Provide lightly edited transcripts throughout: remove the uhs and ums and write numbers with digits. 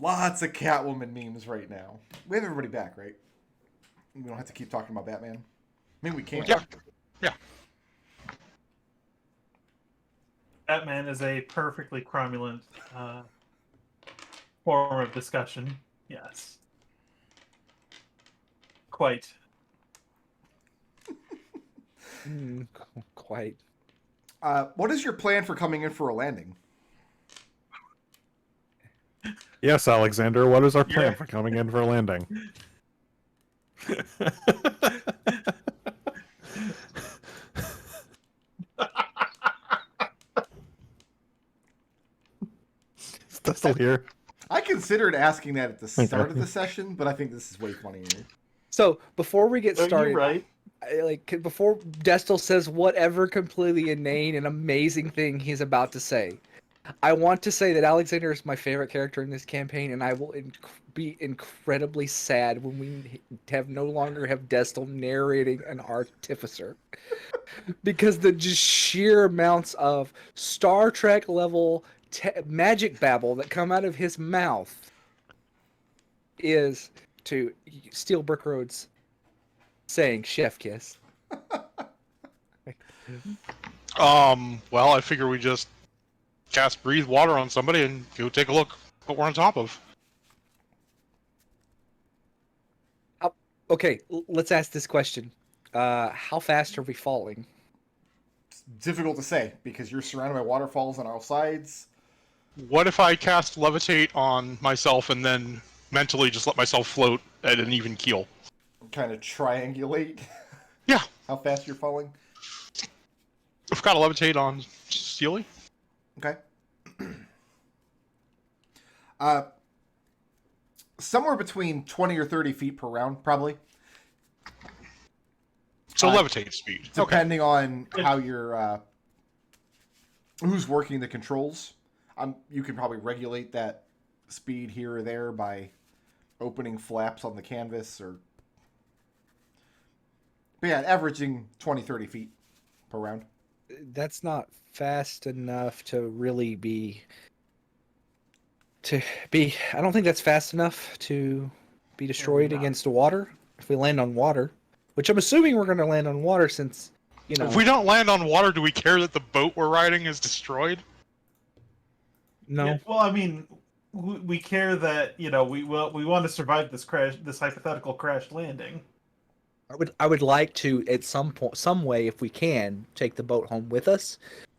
Lots of Catwoman memes right now. We have everybody back, right? We don't have to keep talking about Batman. I mean, we can. Yeah. Yeah. Batman is a perfectly cromulent form of discussion. Yes. Quite. Quite. What is your plan for coming in for a landing? Yes, Alexander, what is our plan for coming in for a landing? Is Destil here? I considered asking that at the start of the session, but I think this is way funnier. So before we get started, You're right. Before Destil says whatever completely inane and amazing thing he's about to say, I want to say that Alexander is my favorite character in this campaign, and I will be incredibly sad when we no longer have Destil narrating an Artificer, because the just sheer amounts of Star Trek level magic babble that come out of his mouth is, to steal Brick Road's saying, chef kiss. Well, I figure we just cast breathe water on somebody and go take a look what we're on top of. Okay, let's ask this question. How fast are we falling? It's difficult to say because you're surrounded by waterfalls on all sides. What if I cast levitate on myself and then mentally just let myself float at an even keel? Kind of triangulate. Yeah. How fast you're falling. I've got to levitate on Steely. Okay. Somewhere between 20 or 30 feet per round, probably. So levitate speed. Depending on how you're, who's working the controls. You can probably regulate that speed here or there by opening flaps on the canvas or... But yeah, averaging 20, 30 feet per round. That's not fast enough to really be... I don't think that's fast enough to be destroyed against the water. If we land on water, which I'm assuming we're going to land on water since, you know... If we don't land on water, do we care that the boat we're riding is destroyed? No. Yeah, well, I mean, we care that, you know, we want to survive this hypothetical crash landing. I would like to, at some point, some way, if we can, take the boat home with us,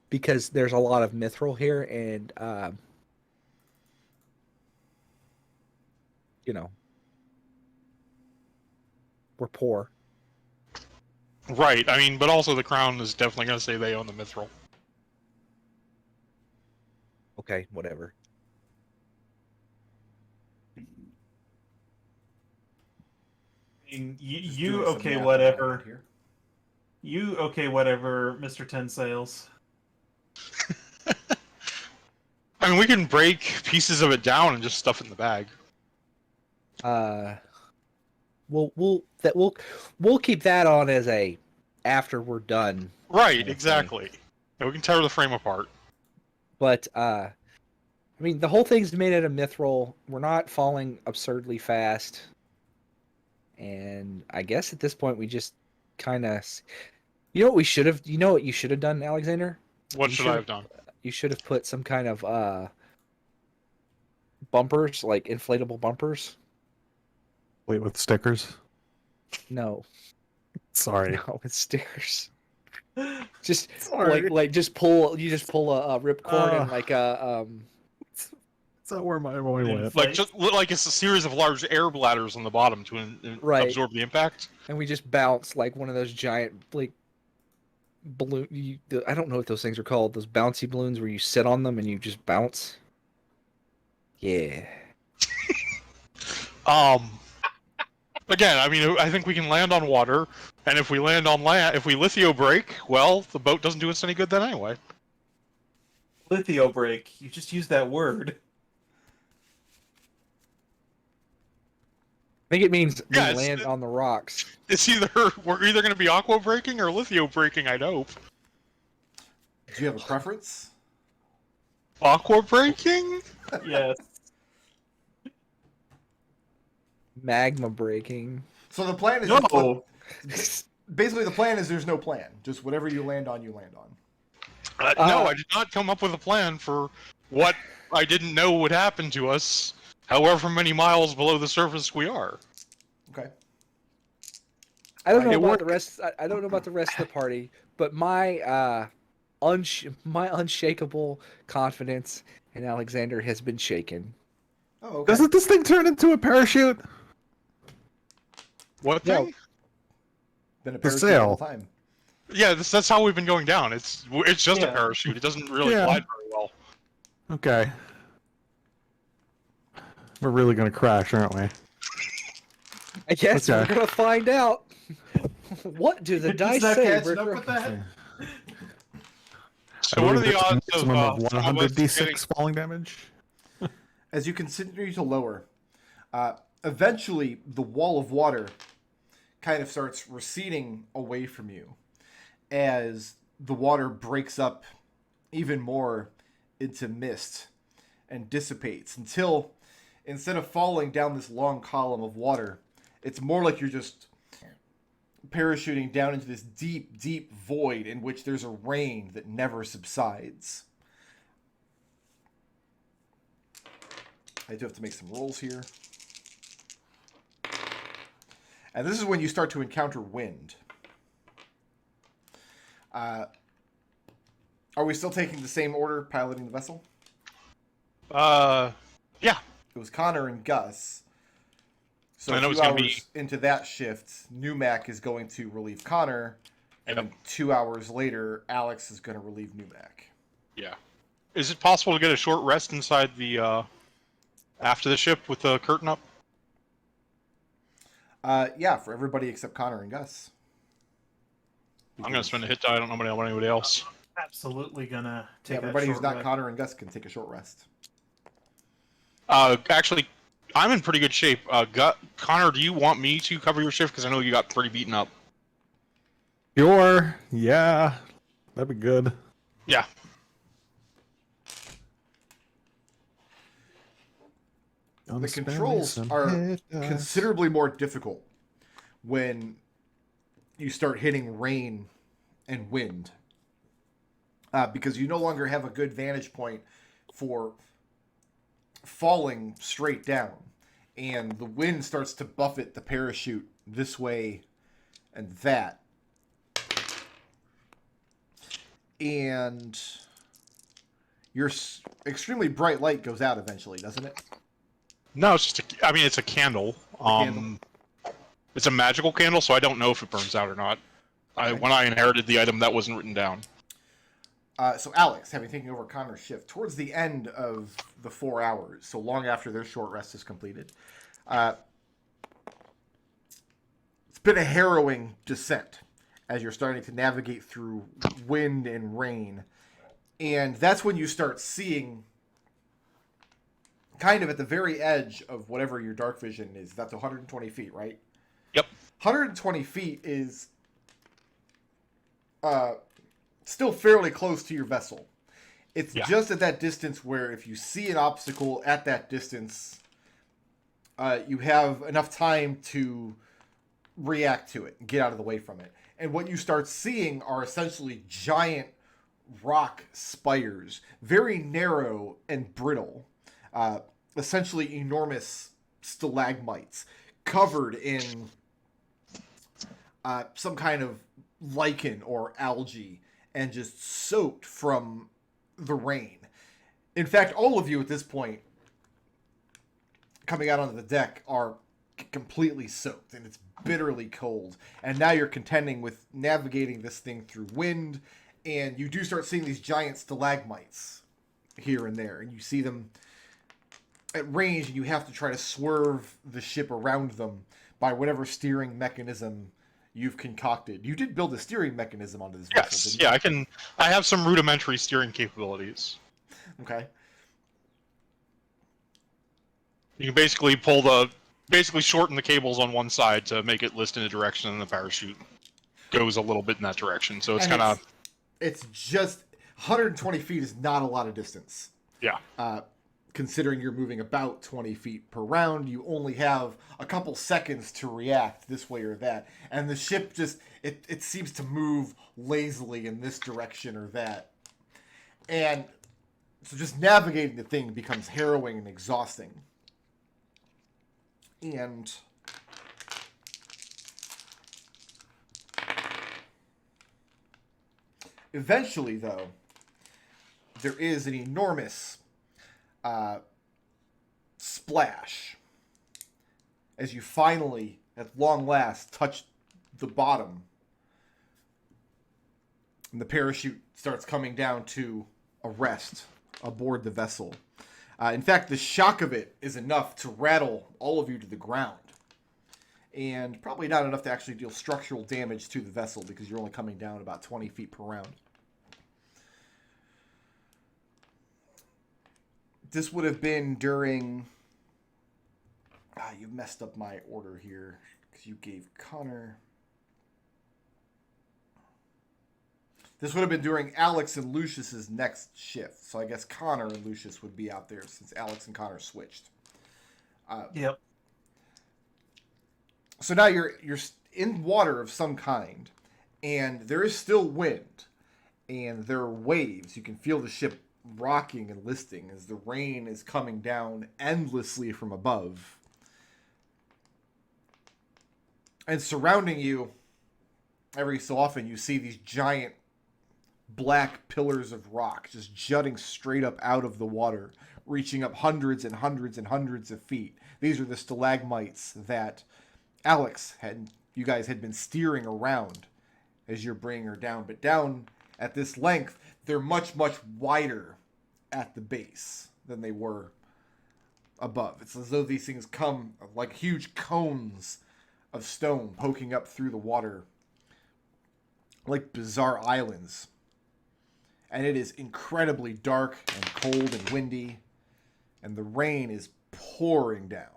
because there's a lot of mithril here, and you know, we're poor. Right. I mean, but also the Crown is definitely going to say they own the mithril. Okay, whatever. I mean, Just you doing some okay, math whatever. here. You okay, whatever, Mr. Ten Sails. I mean, we can break pieces of it down and just stuff it in the bag. We'll keep that on as a after we're done. Right, exactly. Yeah, we can tear the frame apart. But I mean, the whole thing's made out of mithril. We're not falling absurdly fast, and I guess at this point we just kind of, you know what we should have, you know what you should have done, Alexander? What should I have done? You should have put some kind of bumpers, like inflatable bumpers. Wait, with stickers? No. Sorry. No, it's stickers. Just Sorry. like just pull a ripcord and like a That's not where my boy went. Like- Like, just like it's a series of large air bladders on the bottom to Right. absorb the impact. and we just bounce like one of those giant like balloon. I don't know what those things are called. Those bouncy balloons where you sit on them and you just bounce. Yeah. Again, I mean, I think we can land on water, and if we land on land, if we lithio break, well, the boat doesn't do us any good then anyway. Lithio break. You just use that word. I think it means we Yeah, land on the rocks. It's we're either going to be aqua breaking or lithio breaking. I'd hope. Do you have a preference? Aqua breaking? Yes. magma breaking. So the plan is No. basically the plan is there's no plan. Just whatever you land on, you land on. No, I did not come up with a plan for what I didn't know would happen to us, however many miles below the surface we are. Okay. I don't know It about the rest. I don't know about the rest of the party, but my my unshakable confidence in Alexander has been shaken. Oh, okay. Doesn't this thing turn into a parachute? What No. thing? Been a The parachute sail. the whole time. Yeah, that's how we've been going down. It's just a Yeah. parachute. It doesn't really Yeah. glide very well. Okay. We're really gonna crash, aren't we? I guess Okay. we're gonna find out. What do the He's dice not say? catching We're- up with that. So what are the odds of maximum of some of us 100 d6 getting- falling damage? As you continue to lower, eventually the wall of water kind of starts receding away from you as the water breaks up even more into mist and dissipates until instead of falling down this long column of water, it's more like you're just parachuting down into this deep, deep void in which there's a rain that never subsides. I do have to make some rolls here. And this is when you start to encounter wind. Are we still taking the same order piloting the vessel? Yeah. It was Connor and Gus. So I know a it's few gonna be- hours into that shift, Numac is going to relieve Connor. And then 2 hours later, Alex is going to relieve Numac. Yeah. Is it possible to get a short rest inside the after the ship with the curtain up? Yeah, for everybody except Connor and Gus. I'm gonna spend a hit die. I don't know about anybody else. Absolutely gonna take that Everybody who's short not rest. Connor and Gus can take a short rest. Actually, I'm in pretty good shape. Connor, do you want me to cover your shift? Because I know you got pretty beaten up. Sure. Yeah. That'd be good. Yeah. The controls are considerably more difficult when you start hitting rain and wind. Because you no longer have a good vantage point for falling straight down. And the wind starts to buffet the parachute this way and that. And your extremely bright light goes out eventually, doesn't it? No, it's just I mean, it's a candle. Candle. It's a magical candle, so I don't know if it burns out or not. Okay. When I inherited the item, that wasn't written down. So Alex, having taken over Connor's shift, towards the end of the 4 hours, so long after their short rest is completed, it's been a harrowing descent as you're starting to navigate through wind and rain. And that's when you start seeing, kind of at the very edge of whatever your dark vision is. That's 120 feet, right? Yep. 120 feet is still fairly close to your vessel. It's just at that distance where if you see an obstacle at that distance, you have enough time to react to it and get out of the way from it. And what you start seeing are essentially giant rock spires, very narrow and brittle, essentially enormous stalagmites covered in some kind of lichen or algae and just soaked from the rain. In fact, all of you at this point coming out onto the deck are completely soaked and it's bitterly cold. And now you're contending with navigating this thing through wind, and you do start seeing these giant stalagmites here and there, and you see them at range, and you have to try to swerve the ship around them by whatever steering mechanism you've concocted. You did build a steering mechanism onto this vessel, Yes. didn't you? Yeah, I can. I have some rudimentary steering capabilities. Okay. You can basically shorten the cables on one side to make it list in a direction, and the parachute goes a little bit in that direction. So it's And kind of it's just 120 feet is not a lot of distance. yeah. considering you're moving about 20 feet per round, you only have a couple seconds to react this way or that. And the ship just, it seems to move lazily in this direction or that. And so just navigating the thing becomes harrowing and exhausting. And eventually, though, there is an enormous splash as you finally, at long last, touch the bottom. And the parachute starts coming down to a rest aboard the vessel. In fact, the shock of it is enough to rattle all of you to the ground. And probably not enough to actually deal structural damage to the vessel because you're only coming down about 20 feet per round. This would have been during... you messed up my order here because you gave Connor... This would have been during Alex and Lucius's next shift. So I guess Connor and Lucius would be out there since Alex and Connor switched. Yep. So now you're in water of some kind, and there is still wind, and there are waves. You can feel the ship rocking and listing as the rain is coming down endlessly from above. And surrounding you, every so often, you see these giant black pillars of rock just jutting straight up out of the water, reaching up hundreds and hundreds and hundreds of feet. These are the stalagmites that you guys had been steering around as you're bringing her down. But down at this length, they're much, much wider at the base than they were above. It's as though these things come like huge cones of stone poking up through the water, like bizarre islands. And it is incredibly dark and cold and windy, and the rain is pouring down.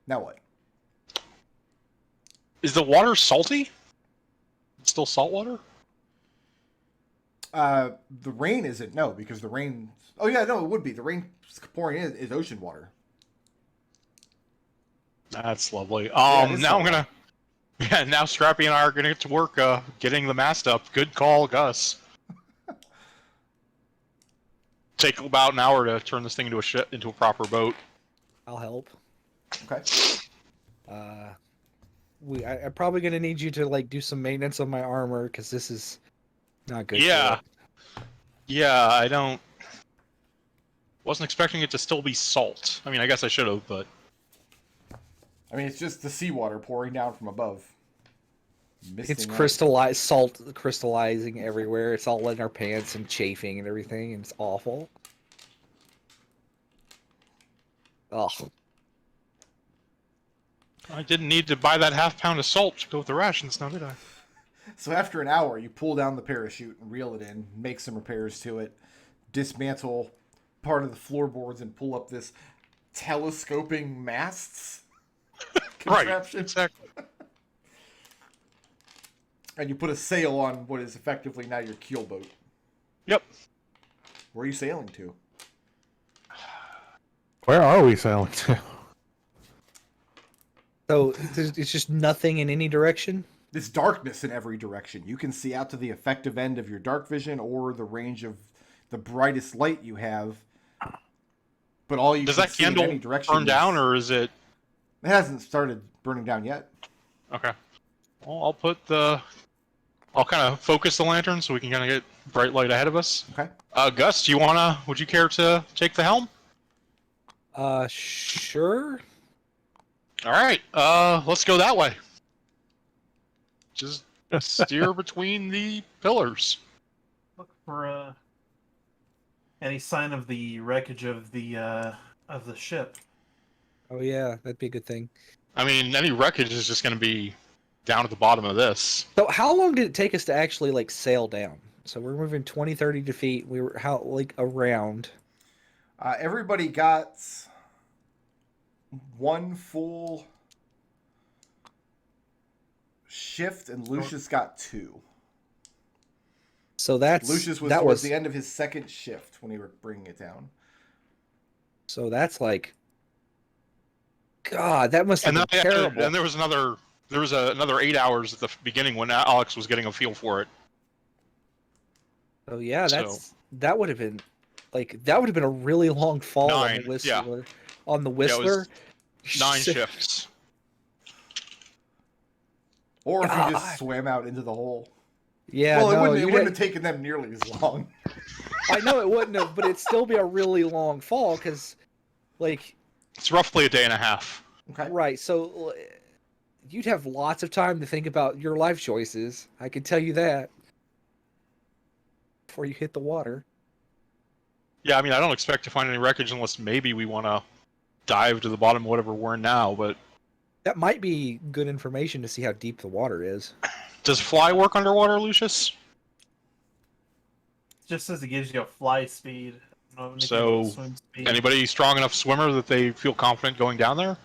Now what? Is the water salty? It's still salt water? The rain isn't, no, because the rain... Oh, yeah, no, it would be. The rain pouring in is ocean water. That's lovely. Yeah, it is now I'm salt gonna... Yeah, now Scrappy and I are gonna get to work getting the mast up. Good call, Gus. Take about an hour to turn this thing into a proper boat. I'll help. Okay. I'm probably gonna need you to like do some maintenance on my armor because this is not good. Yeah. Yeah, I don't... Wasn't expecting it to still be salt. I mean, I guess I should have, but... I mean, it's just the seawater pouring down from above. It's crystallized salt crystallizing everywhere. It's all in our pants and chafing and everything, and it's awful. Oh. I didn't need to buy that half-pound of salt to go with the rations, now did I? So after an hour, you pull down the parachute and reel it in, make some repairs to it, dismantle part of the floorboards, and pull up this telescoping masts contraption. Right, exactly. And you put a sail on what is effectively now your keel boat. Yep. Where are you sailing to? Where are we sailing to? So it's just nothing in any direction? This darkness in every direction. You can see out to the effective end of your dark vision or the range of the brightest light you have. But all you Does can that see in candle any direction burn down, or is it... It hasn't started burning down yet. Okay. Well, I'll put the... I'll kind of focus the lantern so we can kind of get bright light ahead of us. Okay. Gus, would you care to take the helm? Sure. All right, let's go that way. Just steer between the pillars. Look for any sign of the wreckage of the ship. Oh yeah, that'd be a good thing. I mean, any wreckage is just going to be down at the bottom of this. So how long did it take us to actually like sail down? So we're moving 20, 30 feet. We were around. Everybody got one full shift, and Lucius got two. So that's Lucius was that towards was the end of his second shift when he were bringing it down. so that's like, God, that must have And been then terrible. and there was another 8 hours at the beginning when Alex was getting a feel for it. Oh yeah, So- that would have been a really long fall on the 9, Whistler. On the Yeah, it Whistler, was 9 shifts. Or if you God. just swam out into the hole. Yeah, Well, no, it wouldn't have taken them nearly as long. I know it wouldn't have, but it'd still be a really long fall because, like, It's roughly a day and a half. Okay. right. So you'd have lots of time to think about your life choices. I can tell you that before you hit the water. Yeah, I mean, I don't expect to find any wreckage unless maybe we want to dive to the bottom of whatever we're in now, but That might be good information to see how deep the water is. does fly work underwater, Lucius? Just says it gives you a fly speed. I don't know anything So, about swim speed. Anybody strong enough swimmer that they feel confident going down there?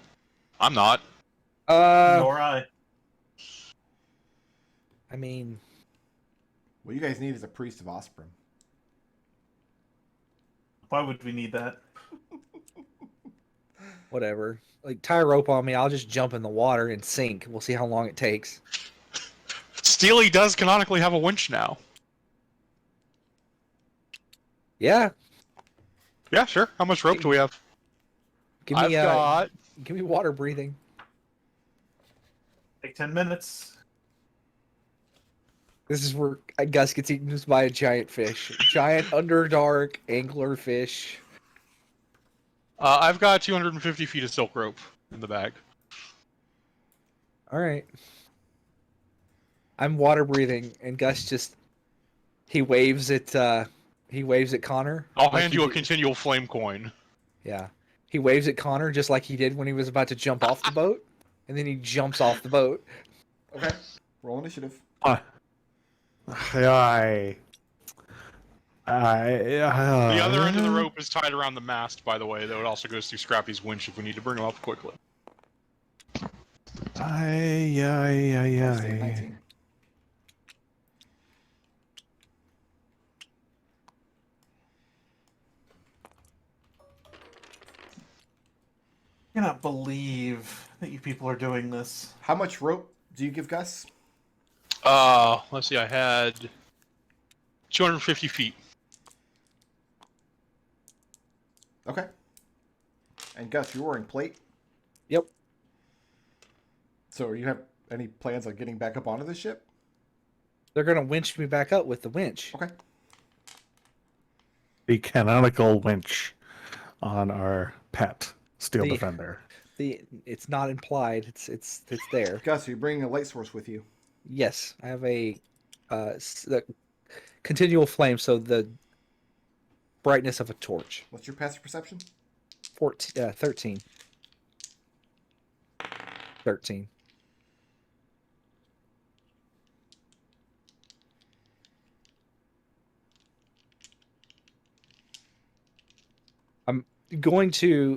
I'm not. Nor I. I mean, What you guys need is a priest of Osprey. Why would we need that? whatever. Like, tie a rope on me. I'll just jump in the water and sink. We'll see how long it takes. Steely does canonically have a winch now. Yeah, Yeah, sure. How much rope do we have? give me got... give me water breathing. Take 10 minutes. This is where Gus gets eaten by a giant fish. Giant underdark angler fish. I've got 250 feet of silk rope in the bag. All right. I'm water breathing, and Gus just he waves at Connor. I'll like hand he you a did- continual flame coin. Yeah, he waves at Connor just like he did when he was about to jump off the boat, and then he jumps off the boat. Okay. Roll initiative. The The other end of the rope is tied around the mast, by the way, though it also goes through Scrappy's winch if we need to bring him up quickly. Save 19. I cannot believe that you people are doing this. How much rope do you give Gus? Let's see, I had 250 feet. Okay. And Gus, you're wearing plate? Yep. So you have any plans on getting back up onto the ship? They're gonna winch me back up with the winch. Okay. The canonical winch on our pet Steel The- Defender. It's not implied. It's there. Gus, are you bringing a light source with you? Yes, I have a the continual flame, so the brightness of a torch. What's your passive perception? 13. 13. I'm going to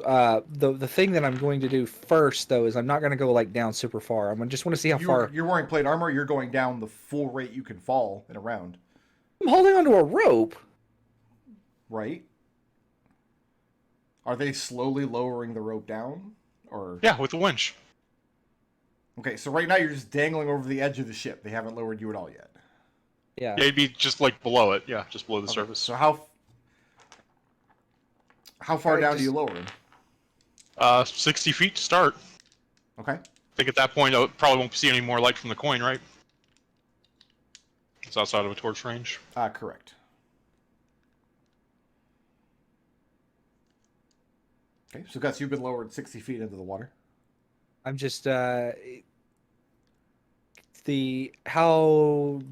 the thing that I'm going to do first though is I'm not going to go like down super far. I just want to see how far. You're wearing plate armor. You're going down the full rate you can fall in a round, I'm holding onto a rope. right? Are they slowly lowering the rope down, or? Yeah, with the winch. Okay, so right now you're just dangling over the edge of the ship. They haven't lowered you at all yet. Yeah. Yeah, it'd be just like below it. Yeah, just below the Okay, surface. So how far Alright, down do just- you lower him? 60 feet to start. Okay. I think at that point I probably won't see any more light from the coin, right? It's outside of a torch range. Correct. Okay, so Gus, you've been lowered 60 feet into the water. I'm just how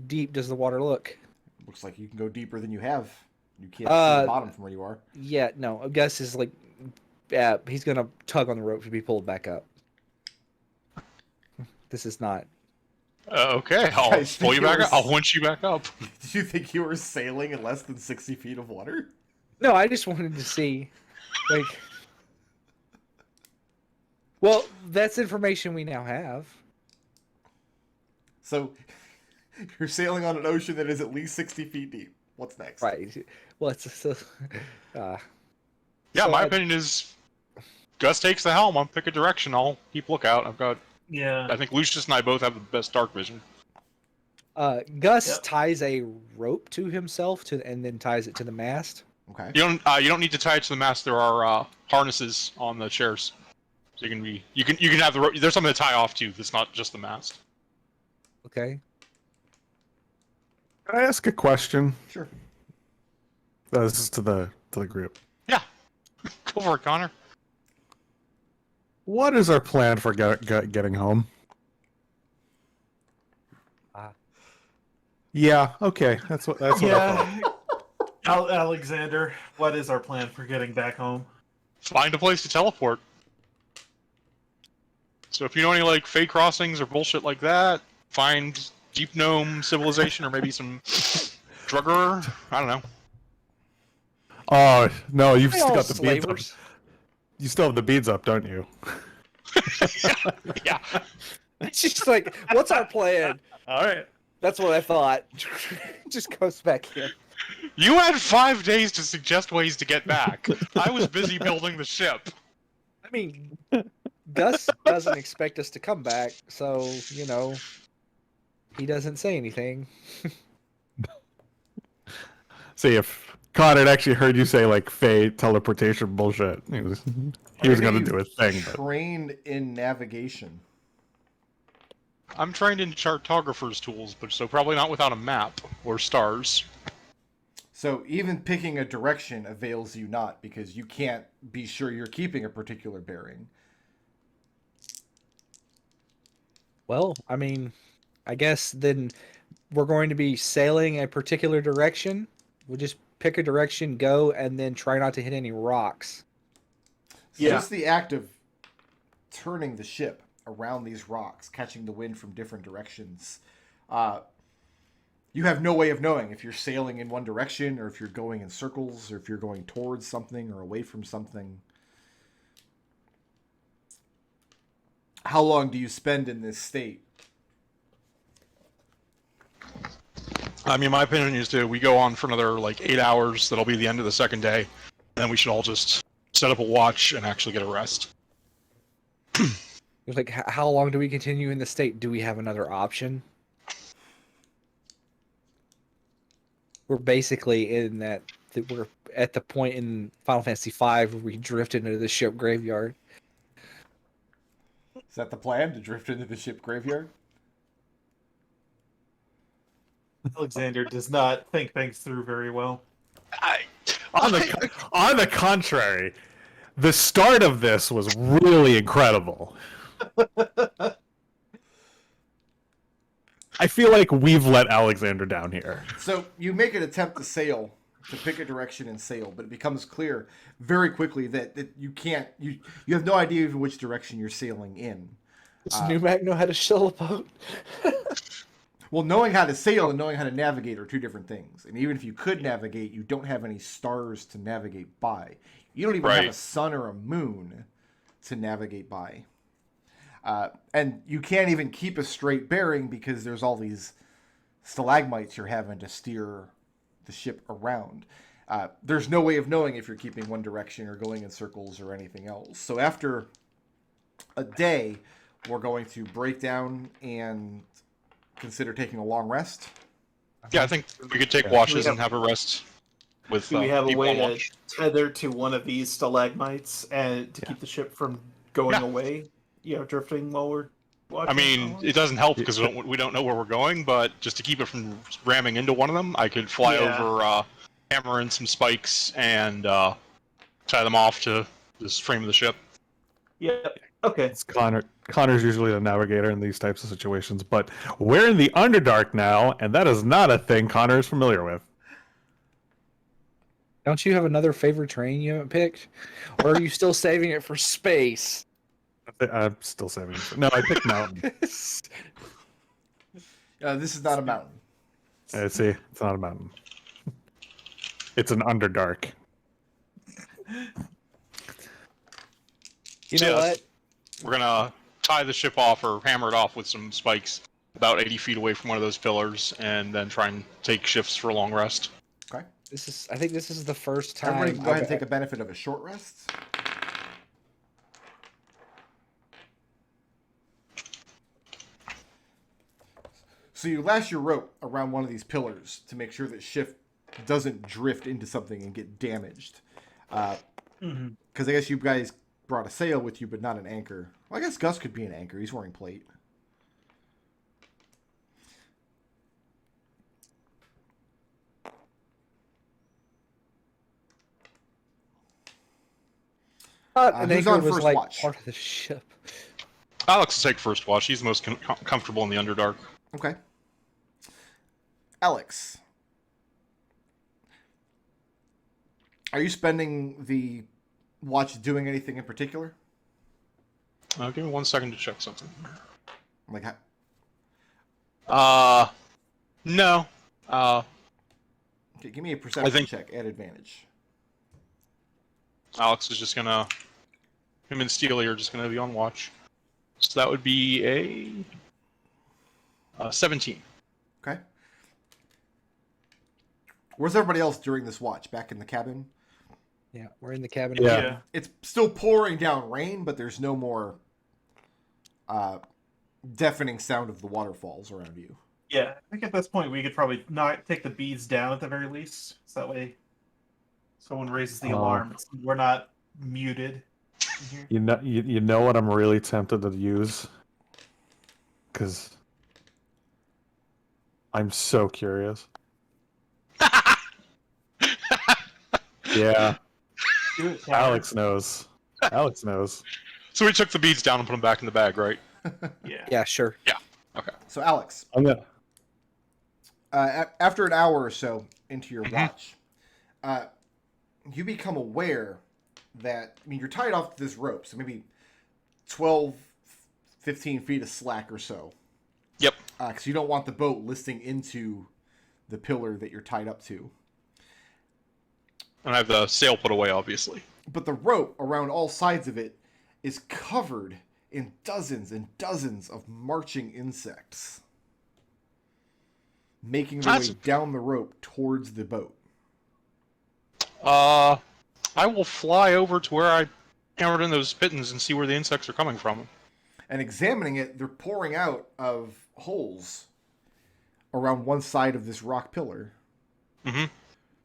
deep does the water look? Looks like you can go deeper than you have. You can't see the bottom from where you are. Yeah, no. I guess is like, he's gonna tug on the rope to be pulled back up. This is not. Okay, I'll Guys, pull you think back you up. were I'll winch you back up. Did you think you were sailing in less than 60 feet of water? No, I just wanted to see, like. Well, that's information we now have. So, You're sailing on an ocean that is at least 60 feet deep. What's next? Right. Well, Yeah, so my I- opinion is Gus takes the helm. I'll pick a direction. I'll keep lookout. Yeah. I think Lucius and I both have the best dark vision. Gus Yep. ties a rope to himself and then ties it to the mast. Okay. You don't need to tie it to the mast. There are harnesses on the chairs, so you can have the rope. There's something to tie off to. That's not just the mast. Okay. Can I ask a question? Sure. This is to the group. Yeah, go for it, Connor. What is our plan for getting home? Yeah. Okay. That's what I thought. Yeah. Alexander, what is our plan for getting back home? Find a place to teleport. So if you know any like fake crossings or bullshit like that, find Deep Gnome civilization or maybe some drugger. I don't know. Oh no, you've They still all got the beads up. slavers. You still have the beads up, don't you? Yeah. She's like, "What's our plan?" All right. That's what I thought. Just goes back in. You had 5 days to suggest ways to get back. I was busy building the ship. I mean, Gus doesn't expect us to come back, so he doesn't say anything. See, if Connor had actually heard you say like Fey teleportation bullshit, he was going to do a thing. But Trained in navigation. I'm trained in chartographer's tools, but so probably not without a map or stars. So even picking a direction avails you not because you can't be sure you're keeping a particular bearing. Well, I mean, I guess then we're going to be sailing a particular direction. We'll just pick a direction, go, and then try not to hit any rocks. So Yeah. just the act of turning the ship around these rocks, catching the wind from different directions, you have no way of knowing if you're sailing in one direction or if you're going in circles or if you're going towards something or away from something. How long do you spend in this state? I mean, my opinion is we go on for another like 8 hours. That'll be the end of the second day. And then we should all just set up a watch and actually get a rest. It's like, how long do we continue in the state? Do we have another option? We're basically in that we're at the point in Final Fantasy V where we drifted into the ship graveyard. Is that the plan, to drift into the ship graveyard? Alexander does not think things through very well. on the contrary, the start of this was really incredible. I feel like we've let Alexander down here. So you make an attempt to sail, to pick a direction and sail, but it becomes clear very quickly that you can't, you have no idea even which direction you're sailing in. Does Numac know how to sail a boat? Well, knowing how to sail and knowing how to navigate are two different things. And even if you could navigate, you don't have any stars to navigate by. You don't even have a sun or a moon to navigate by. And you can't even keep a straight bearing because there's all these stalagmites you're having to steer the ship around. There's no way of knowing if you're keeping one direction or going in circles or anything else. So after a day, we're going to break down and consider taking a long rest. Yeah, I think we could take watches and have a rest. With Do we have a people way on to watch. tether to one of these stalagmites and to keep the ship from going away? Drifting while we're watching? I mean, it doesn't help because we don't know where we're going, but just to keep it from ramming into one of them, I could fly over, hammer in some spikes, and tie them off to this frame of the ship. Yep. Okay. It's Connor's usually the navigator in these types of situations, but we're in the Underdark now, and that is not a thing Connor is familiar with. Don't you have another favorite train you haven't picked? Or are you still saving it for space? I'm still saving it. No, I picked Mountain. This is not a mountain. See, it's not a mountain. It's an Underdark. You know what? We're gonna tie the ship off or hammer it off with some spikes about 80 feet away from one of those pillars, and then try and take shifts for a long rest. Okay. I think this is the first time. Everybody can go ahead and take a benefit of a short rest. So you lash your rope around one of these pillars to make sure that Shift doesn't drift into something and get damaged. Because I guess you guys brought a sail with you, but not an anchor. Well, I guess Gus could be an anchor. He's wearing plate. An who's anchor on was first like watch? part of the ship. Alex will take first watch. He's the most comfortable in the Underdark. Okay. Alex. Are you spending the watch doing anything in particular? Give me 1 second to check something. Like, No. okay, give me a perception think- check at advantage. Alex is just gonna... Him and Steely are just gonna be on watch. So that would be a 17. Okay. Where's everybody else during this watch? Back in the cabin? Yeah, we're in the cabin. Yeah. It's still pouring down rain, but there's no more deafening sound of the waterfalls around you. Yeah, I think at this point we could probably not take the beads down at the very least, so that way someone raises the alarm. We're not muted in here. You know what I'm really tempted to use? Because I'm so curious. Yeah, Do it, Connor. Alex knows. Alex knows. So we took the beads down and put them back in the bag, right? Yeah. Yeah, sure. Okay. So, Alex, I'm gonna. after an hour or so into your watch, you become aware that, I mean, you're tied off to this rope, so maybe 12, 15 feet of slack or so. Yep. Because you don't want the boat listing into the pillar that you're tied up to. And I have the sail put away, obviously. But the rope around all sides of it is covered in dozens and dozens of marching insects, making their way down the rope towards the boat. I will fly over to where I hammered in those pittons and see where the insects are coming from. And examining it, they're pouring out of holes around one side of this rock pillar. Mm-hmm.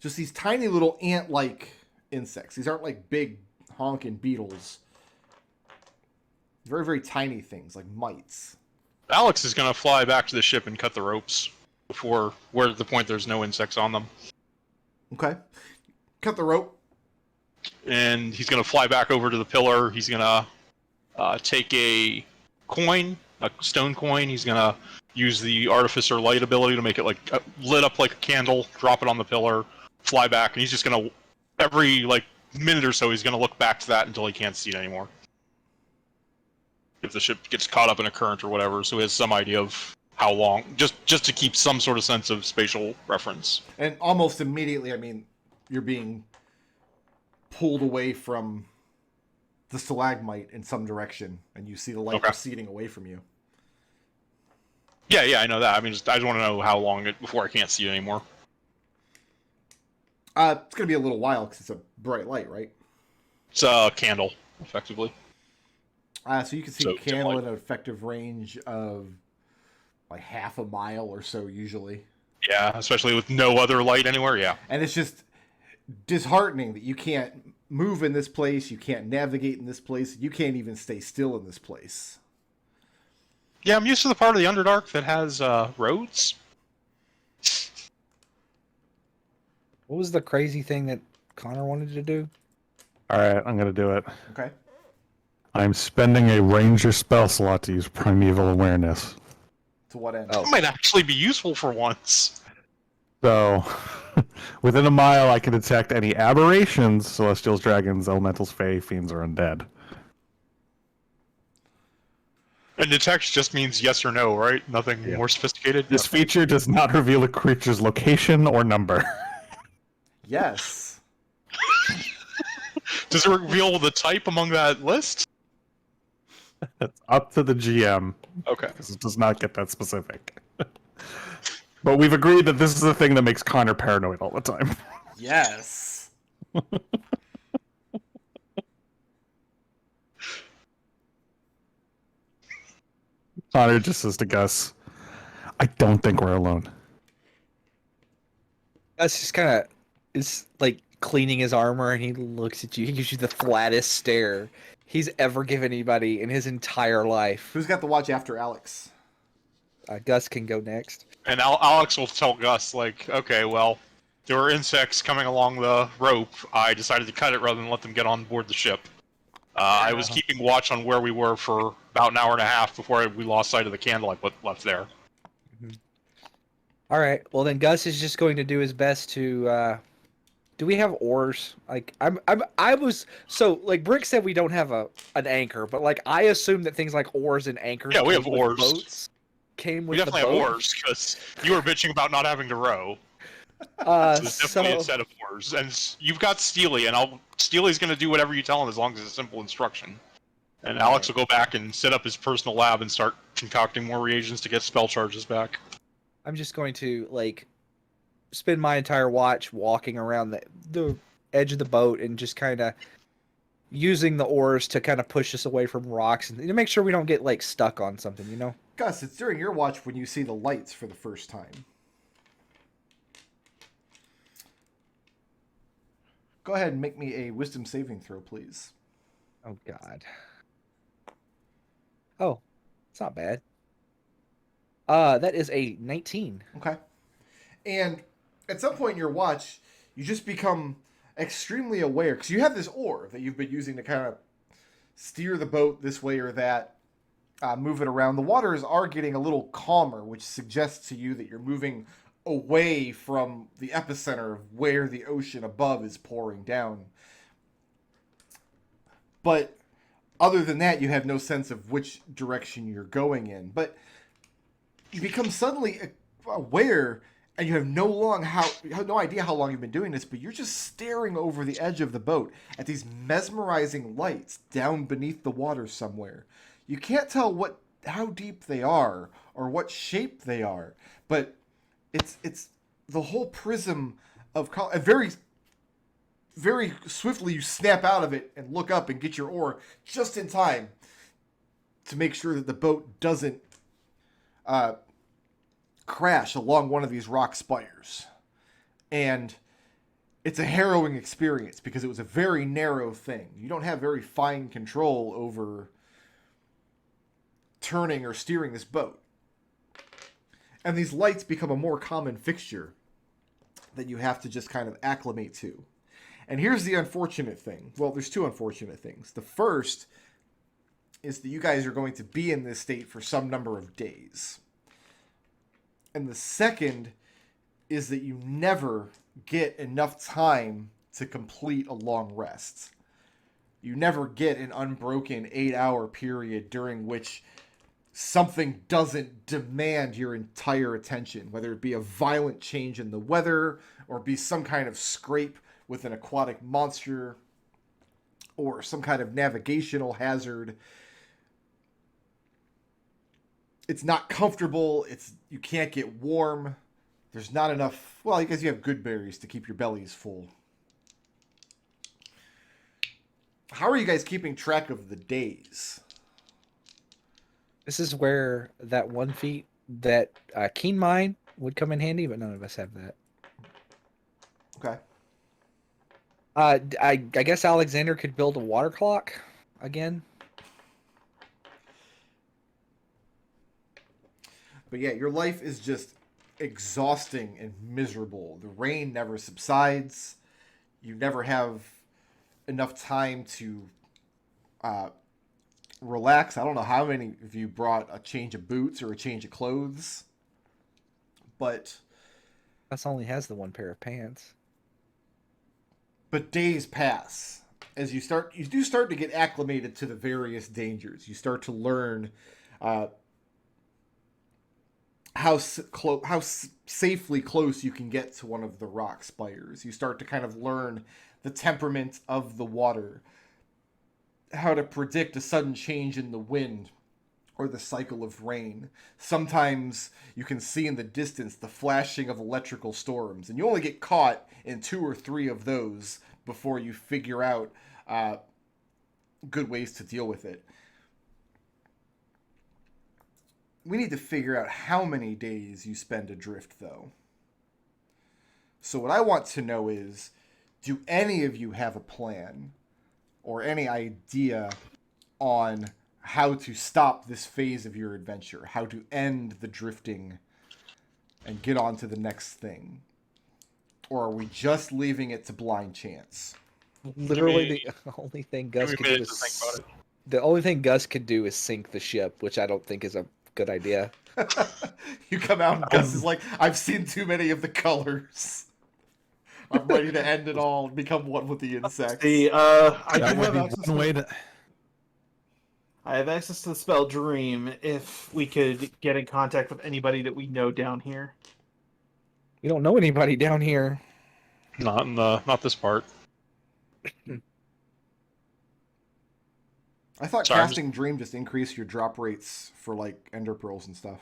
Just these tiny little ant-like insects. These aren't like big honking beetles. Very, very tiny things, like mites. Alex is going to fly back to the ship and cut the ropes before we're at the point there's no insects on them. Okay. Cut the rope. And he's going to fly back over to the pillar. He's going to take a coin, a stone coin. He's going to use the Artificer light ability to make it like lit up like a candle, drop it on the pillar, fly back, and he's just going to, every like minute or so, he's going to look back to that until he can't see it anymore. If the ship gets caught up in a current or whatever, so he has some idea of how long, just to keep some sort of sense of spatial reference. And almost immediately, I mean, you're being pulled away from the stalagmite in some direction, and you see the light receding away from you. Yeah, I know that. I mean, I just want to know how long before I can't see it anymore. It's going to be a little while because it's a bright light, right? It's a candle, effectively. So you can see So, a candle like- at an effective range of like half a mile or so usually. Yeah, especially with no other light anywhere, yeah. And it's just disheartening that you can't move in this place, you can't navigate in this place, you can't even stay still in this place. Yeah, I'm used to the part of the Underdark that has roads. What was the crazy thing that Connor wanted to do? All right, I'm gonna do it. Okay? I'm spending a ranger spell slot to use primeval awareness. To what end? Oh. It might actually be useful for once. So, within a mile, I can detect any aberrations: celestials, dragons, elementals, fae, fiends, or undead. And detect just means yes or no, right? Nothing Yeah. more sophisticated. This feature does not reveal a creature's location or number. Yes. Does it reveal the type among that list? It's up to the GM. Okay. Because it does not get that specific. But we've agreed that this is the thing that makes Connor paranoid all the time. Yes. Connor just says to Gus, I don't think we're alone. Gus just kind of is like cleaning his armor, and he looks at you. He gives you the flattest stare he's ever given anybody in his entire life. Who's got the watch after Alex? Gus can go next. And Alex will tell Gus, like, okay, well, there were insects coming along the rope. I decided to cut it rather than let them get on board the ship. I was keeping watch on where we were for about an hour and a half before we lost sight of the candle I put left there. All right. Well, then Gus is just going to do his best to. Do we have oars? Like I was so like Brick said we don't have an anchor, but like I assume that things like oars and anchors. Yeah, we have came with oars. Boats came with We definitely the have boat. oars, because you were bitching about not having to row. So there's definitely a set of oars. And you've got Steely, and Steely's going to do whatever you tell him as long as it's a simple instruction. And Alex will go back and set up his personal lab and start concocting more reagents to get spell charges back. I'm just going to like spend my entire watch walking around the edge of the boat and just kind of using the oars to kind of push us away from rocks and to make sure we don't get like stuck on something, you know? Gus, it's during your watch when you see the lights for the first time. Go ahead and make me a wisdom saving throw, please. Oh God. Oh, it's not bad. That is a 19. Okay. And at some point in your watch, you just become extremely aware, because you have this oar that you've been using to kind of steer the boat this way or that, move it around. The waters are getting a little calmer, which suggests to you that you're moving away from the epicenter of where the ocean above is pouring down. But other than that, you have no sense of which direction you're going in. But you become suddenly aware, and you have no idea how long you've been doing this, but you're just staring over the edge of the boat at these mesmerizing lights down beneath the water somewhere. You can't tell how deep they are or what shape they are, but it's the whole prism of color. Very, very swiftly you snap out of it and look up and get your oar just in time to make sure that the boat doesn't crash along one of these rock spires. And it's a harrowing experience because it was a very narrow thing. You don't have very fine control over turning or steering this boat. And these lights become a more common fixture that you have to just kind of acclimate to. And here's the unfortunate thing. Well, there's two unfortunate things. The first is that you guys are going to be in this state for some number of days. And the second is that you never get enough time to complete a long rest. You never get an unbroken 8-hour period during which something doesn't demand your entire attention, whether it be a violent change in the weather or be some kind of scrape with an aquatic monster or some kind of navigational hazard. It's not comfortable. You can't get warm. There's not enough. Well, I guess you have good berries to keep your bellies full. How are you guys keeping track of the days? This is where that 1 feat that Keen Mine would come in handy, but none of us have that. Okay. I guess Alexander could build a water clock again. But yeah, your life is just exhausting and miserable. The rain never subsides. You never have enough time to relax. I don't know how many of you brought a change of boots or a change of clothes, but Gus only has the one pair of pants. But days pass as you do start to get acclimated to the various dangers. You start to learn how safely close you can get to one of the rock spires. You start to kind of learn the temperament of the water. how to predict a sudden change in the wind or the cycle of rain. Sometimes you can see in the distance the flashing of electrical storms, and you only get caught in 2 or 3 of those before you figure out good ways to deal with it. We need to figure out how many days you spend adrift, though. So what I want to know is, do any of you have a plan or any idea on how to stop this phase of your adventure, how to end the drifting and get on to the next thing? Or are we just leaving it to blind chance? Literally, the only thing Gus could do is the only thing Gus could do is sink the ship, which I don't think is a good idea. You come out and Gus is like, I've seen too many of the colors. I'm ready to end it all and become one with the insects. I do That would have be access one way to... to. I have access to the spell Dream if we could get in contact with anybody that we know down here. We don't know anybody down here. Not this part. I thought Sorry, casting Dream just increased your drop rates for like Ender Pearls and stuff.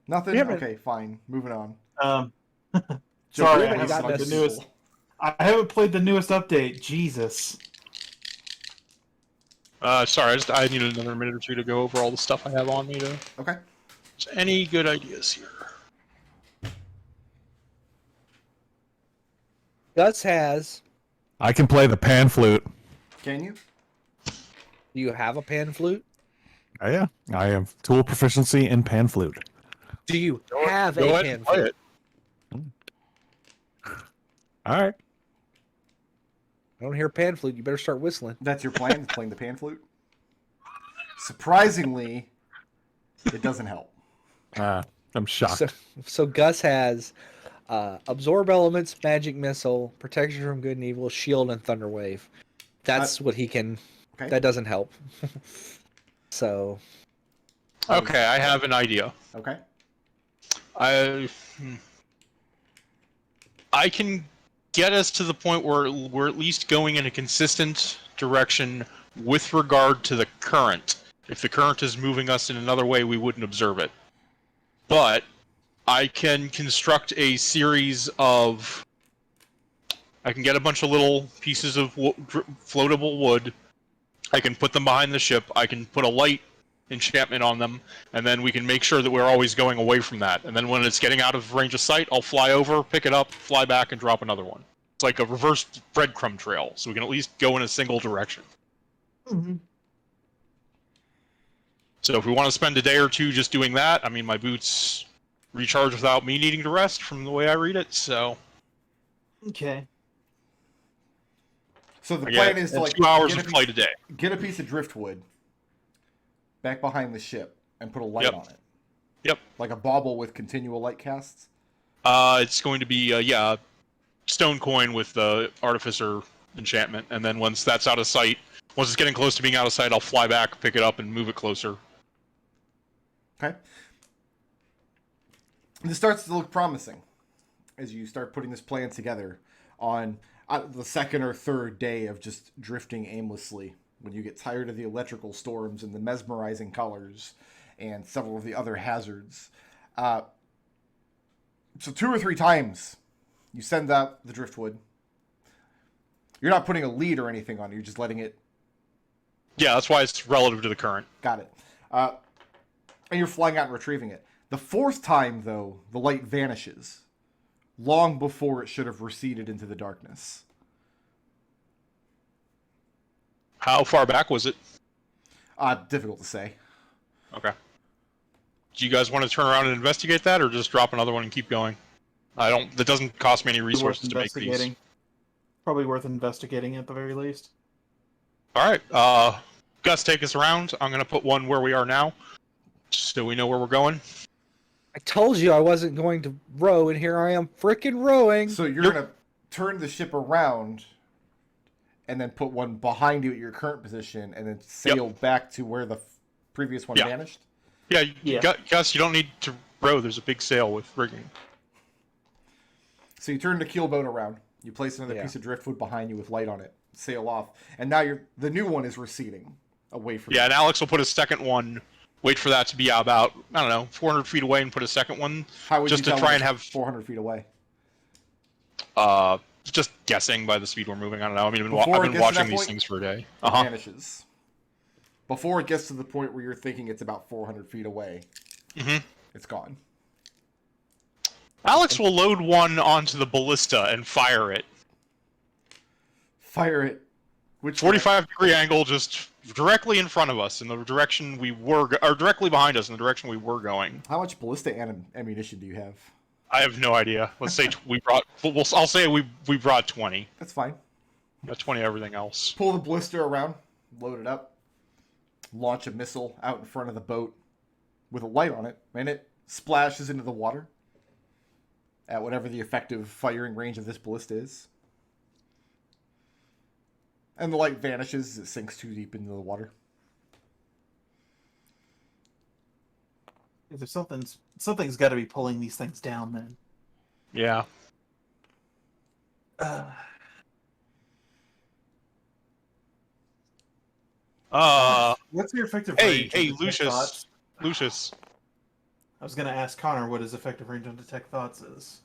Nothing? Yeah, but- Okay, fine. Moving on. Sorry, Joking, I he's haven't not played the useful. newest. I haven't played the newest update. Jesus. Sorry, I needed another minute or two to go over all the stuff I have on me. Okay. Any good ideas here? Gus has. I can play the pan flute. Can you? Do you have a pan flute? Oh, yeah, I have tool proficiency in pan flute. Do you have Go a ahead pan and play flute? it. All right. I don't hear pan flute. You better start whistling. That's your plan, playing the pan flute? Surprisingly, it doesn't help. I'm shocked. So Gus has absorb elements, magic missile, protection from good and evil, shield, and thunder wave. That's what he can. Okay. That doesn't help. So Okay, I have an idea. Okay. I can get us to the point where we're at least going in a consistent direction with regard to the current. If the current is moving us in another way, we wouldn't observe it. But I can construct a series of... I can get a bunch of little pieces of floatable wood. I can put them behind the ship. I can put a light enchantment on them, and then we can make sure that we're always going away from that. And then when it's getting out of range of sight, I'll fly over, pick it up, fly back, and drop another one. It's like a reverse breadcrumb trail, so we can at least go in a single direction. Mm-hmm. So if we want to spend a day or two just doing that, I mean, my boots recharge without me needing to rest from the way I read it, so... Okay. So the plan is to like 2 hours get of flight a day. get a piece of driftwood back behind the ship and put a light Yep. on it. Yep. Like a bauble with continual light casts. It's going to be, stone coin with the Artificer enchantment, and then once that's out of sight, once it's getting close to being out of sight, I'll fly back, pick it up, and move it closer. Okay. This starts to look promising as you start putting this plan together on the second or third day of just drifting aimlessly when you get tired of the electrical storms and the mesmerizing colors and several of the other hazards. So 2 or 3 times you send out the driftwood. You're not putting a lead or anything on it. You're just letting it... Yeah, that's why it's relative to the current. Got it. And you're flying out and retrieving it. The 4th time, though, the light vanishes long before it should have receded into the darkness. How far back was it? Difficult to say. Okay. Do you guys want to turn around and investigate that, or just drop another one and keep going? That doesn't cost me any resources to make these. Probably worth investigating at the very least. Alright, Gus, take us around. I'm going to put one where we are now, just so we know where we're going. I told you I wasn't going to row, and here I am frickin' rowing. So you're going to turn the ship around and then put one behind you at your current position and then sail back to where the previous one vanished? Yeah, Gus, you don't need to row. There's a big sail with rigging. So you turn the keelboat around. You place another piece of driftwood behind you with light on it. Sail off, and now the new one is receding away from. Yeah, and Alex will put a second one. Wait for that to be about, I don't know, 400 feet away, and put a second one. How would just you to tell try when and it's have 400 feet away? Just guessing by the speed we're moving. I don't know. I mean, Before I've it been gets to watching that these point, things for a day. It Uh-huh. vanishes. Before it gets to the point where you're thinking it's about 400 feet away, it's gone. Alex will load one onto the ballista and fire it. Fire it. Which 45-degree angle, just directly in front of us, in the direction we were, or directly behind us, in the direction we were going. How much ballista ammunition do you have? I have no idea. Let's say we brought. I'll say we brought 20. That's fine. Got 20 everything else. Pull the ballista around, load it up, launch a missile out in front of the boat with a light on it, and it splashes into the water at whatever the effective firing range of this ballista is. And the light vanishes as it sinks too deep into the water. If there's something's got to be pulling these things down, then. Yeah. What's your effective Hey, range? hey, on detect Lucius. thoughts? Lucius. I was gonna ask Connor what his effective range on detect thoughts is.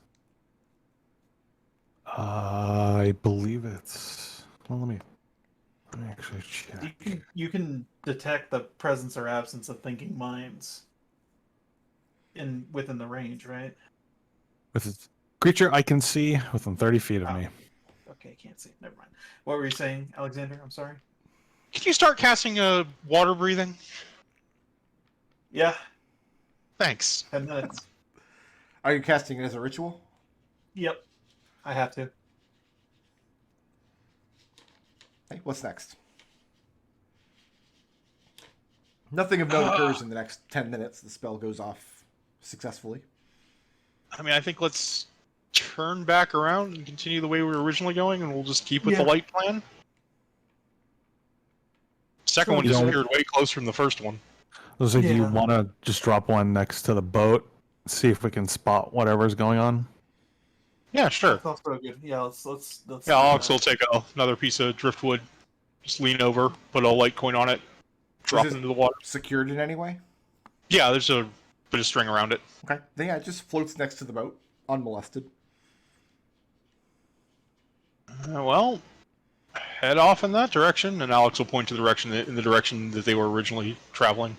I believe it's. Well, let me actually check. You can detect the presence or absence of thinking minds within the range, right? With a creature I can see within 30 feet of me. Okay, can't see. Never mind. What were you saying, Alexander? I'm sorry. Can you start casting water breathing? Yeah, Thanks. 10 minutes. Are you casting it as a ritual? Yep, I have to. Hey, what's next? Nothing of note occurs in the next 10 minutes. The spell goes off successfully. I mean, I think let's turn back around and continue the way we were originally going, and we'll just keep with the Yeah. light plan. Second one You know- disappeared way closer than the first one. So do you Yeah. want to just drop one next to the boat, see if we can spot whatever's going on? Yeah, sure. That's also good. Yeah, let's Yeah, Alex will take another piece of driftwood, just lean over, put a light coin on it, drop Is it it into the water. secured in any way? Yeah, there's a bit of string around it. Okay. Then yeah, it just floats next to the boat, unmolested. Well, head off in that direction, and Alex will point to the direction in the direction that they were originally traveling.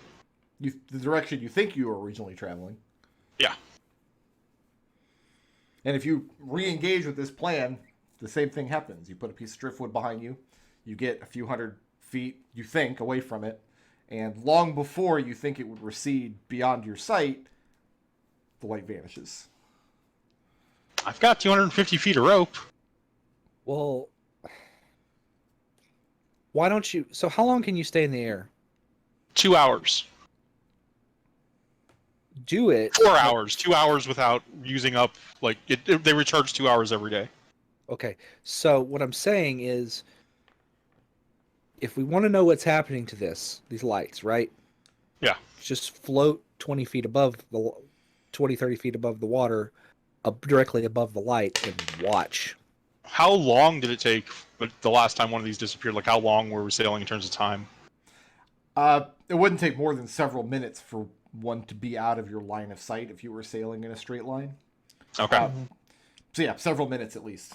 The direction you think you were originally traveling. Yeah. And if you re-engage with this plan, the same thing happens. You put a piece of driftwood behind you, you get a few hundred feet, you think, away from it, and long before you think it would recede beyond your sight, the light vanishes. I've got 250 feet of rope. Well, why don't you? So, how long can you stay in the air? 2 hours. Do it. 4 hours. 2 hours without using up, like, they recharge 2 hours every day. Okay. So, what I'm saying is, if we want to know what's happening to these lights, right? Yeah. Just float 20 feet above 30 feet above the water, directly above the light, and watch. How long did it take the last time one of these disappeared? Like, how long were we sailing in terms of time? It wouldn't take more than several minutes for one to be out of your line of sight if you were sailing in a straight line. Okay. So yeah, several minutes at least.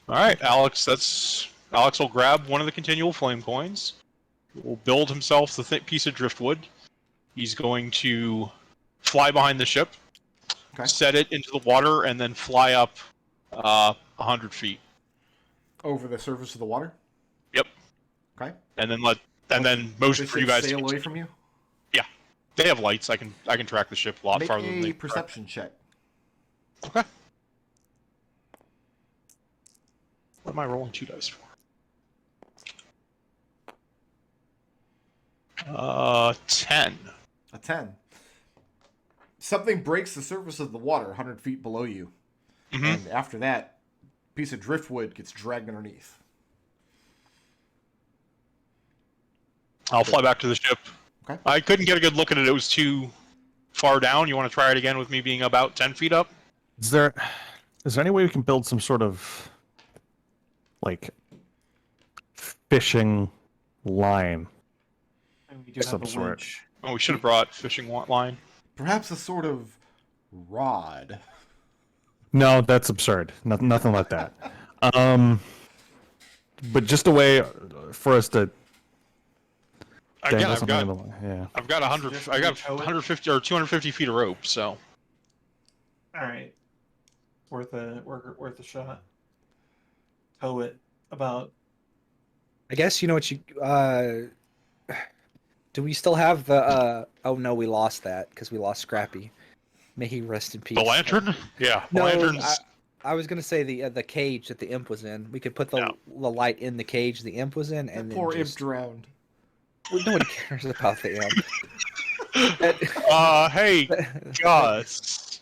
All right, Alex. Alex will grab one of the continual flame coins. Will build himself the piece of driftwood. He's going to fly behind the ship, Okay. set it into the water, and then fly up 100 feet. Over the surface of the water. Yep. Okay. And then motion The for you ship guys sail to away from you. They have lights. I can track the ship a lot Make farther than a they perception check. Okay. What am I rolling 2 dice for? 10. A 10. Something breaks the surface of the water 100 feet below you. Mm-hmm. And after that, a piece of driftwood gets dragged underneath. I'll fly back to the ship. Okay. I couldn't get a good look at it. It was too far down. You want to try it again with me being about 10 feet up? Is there Is there any way we can build some sort of like fishing line? And we do have Some a sort. winch. Oh, we should have brought fishing line. Perhaps a sort of rod. No, that's absurd. Nothing like that. But just a way for us to Again, dangle I've something got in the line. Yeah. I've got 100. Just I got tow it? 150 or 250 feet of rope. So All right, worth a shot. Tow it about. I guess you know what you. Do we still have the? Oh no, we lost that because we lost Scrappy. May he rest in peace. the lantern. Yeah, the No, lanterns. I was gonna say the cage that the imp was in. We could put the light in the cage the imp was in, and That then poor just... imp drowned. Well, nobody cares about the imp. Hey, Gus.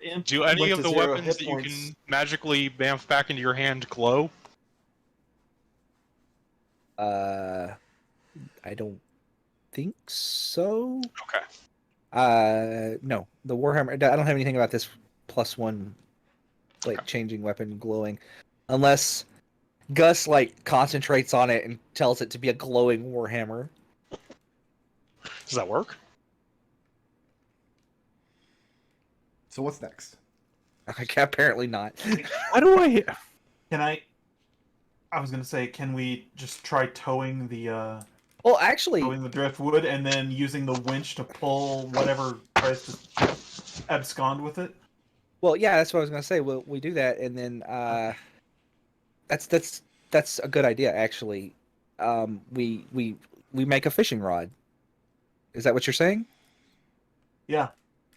Imp Do any went of to the 0 weapons hit that you points. can magically bamf back into your hand glow? I don't think so. Okay. No, the Warhammer. I don't have anything about this +1, like Okay. changing weapon glowing, unless Gus like concentrates on it and tells it to be a glowing Warhammer. Does that work? So what's next? Okay, apparently not. How do I? Can I was gonna say, can we just try towing the Well, actually, driftwood and then using the winch to pull whatever tries to abscond with it? well, yeah, that's what I was gonna say. We do that, and then that's a good idea, actually. We make a fishing rod. Is that what you're saying? Yeah.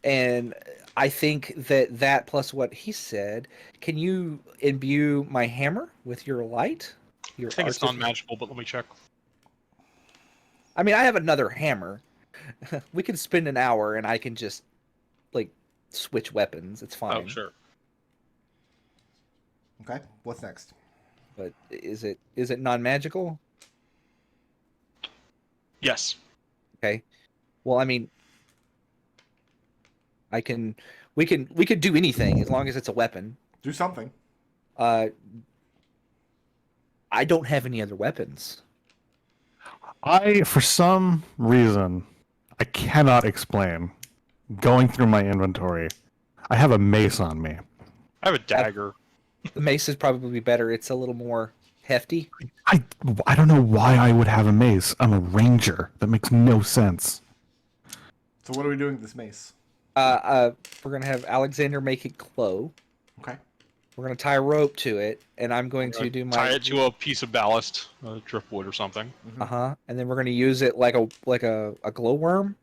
And I think that plus what he said, can you imbue my hammer with your light? Your I think it's artificer? non-magical, but let me check. I mean, I have another hammer. We can spend an hour, and I can just like switch weapons. It's fine. Oh, sure. Okay, what's next? But is it non-magical? Yes. Okay. Well, I mean, we could do anything as long as it's a weapon. Do something. I don't have any other weapons. For some reason, I cannot explain. Going through my inventory, I have a mace on me. I have a dagger. The mace is probably better. It's a little more hefty. I don't know why I would have a mace. I'm a ranger. That makes no sense. So what are we doing with this mace? We're gonna have Alexander make it glow. Okay. We're gonna tie a rope to it, and I'm going to do my Tie it to a piece of ballast, driftwood or something. and then we're gonna use it like a glowworm,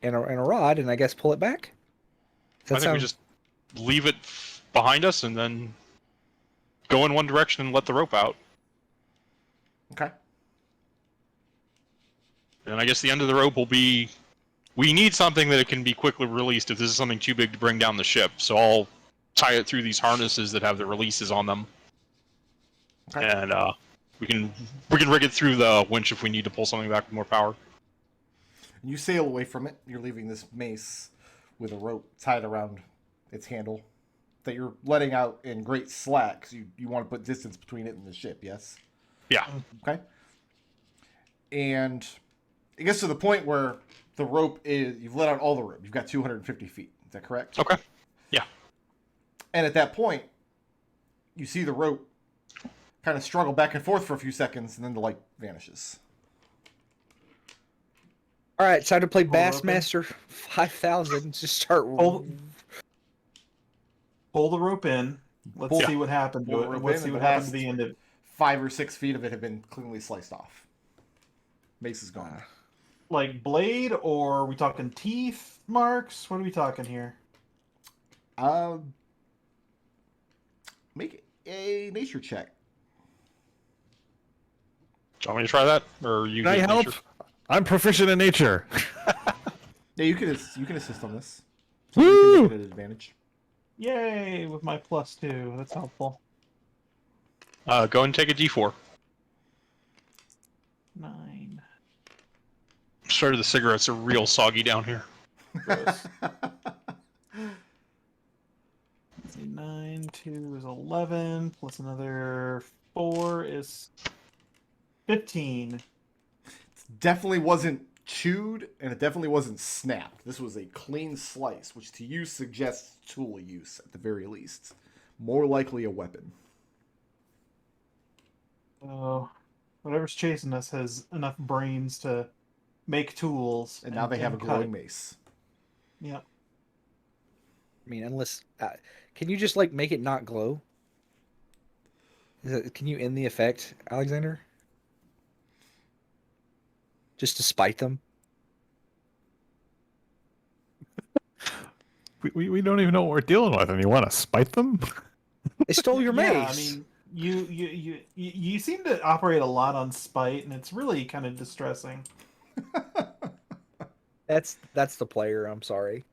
and a rod, and I guess pull it back. I think we just leave it behind us and then go in one direction and let the rope out. Okay. And I guess the end of the rope will be, we need something that it can be quickly released if this is something too big to bring down the ship. So I'll tie it through these harnesses that have the releases on them. Okay. And we can rig it through the winch if we need to pull something back with more power. You sail away from it. You're leaving this mace with a rope tied around its handle that you're letting out in great slack. So you want to put distance between it and the ship, yes? Yeah. Okay. And it gets to the point where the rope is, you've let out all the rope. You've got 250 feet. Is that correct? Okay. Yeah. And at that point, you see the rope kind of struggle back and forth for a few seconds, and then the light vanishes. All right, it's time to play Pull the rope in. Bassmaster 5000. Just start. Pull the rope in. Let's Pull- see what happened pull to the it. rope Let's in, see and what the happened last- to the end of it. 5 or 6 feet of it have been cleanly sliced off. Mace is gone. Like blade, or are we talking teeth marks? What are we talking here? Make a nature check. Do you want me to try that? Or you Can I get help? nature? I'm proficient in nature. Yeah, you can assist on this. So you can make it an advantage. Yay! With my +2, that's helpful. Go ahead and take a d4. 9. Sorry, the cigarettes are real soggy down here. Gross. Let's see, 9. 2 is 11, plus another 4 is 15. Definitely wasn't chewed, and it definitely wasn't snapped. This was a clean slice, which to you suggests tool use at the very least. More likely a weapon. So, whatever's chasing us has enough brains to make tools. And now they have a cut. glowing mace. Yep. I mean, unless can you just like make it not glow? Can you end the effect, Alexander? Just to spite them. We don't even know what we're dealing with, and you want to spite them? They stole your mace. Yeah, I mean, you seem to operate a lot on spite, and it's really kind of distressing. That's the player. I'm sorry.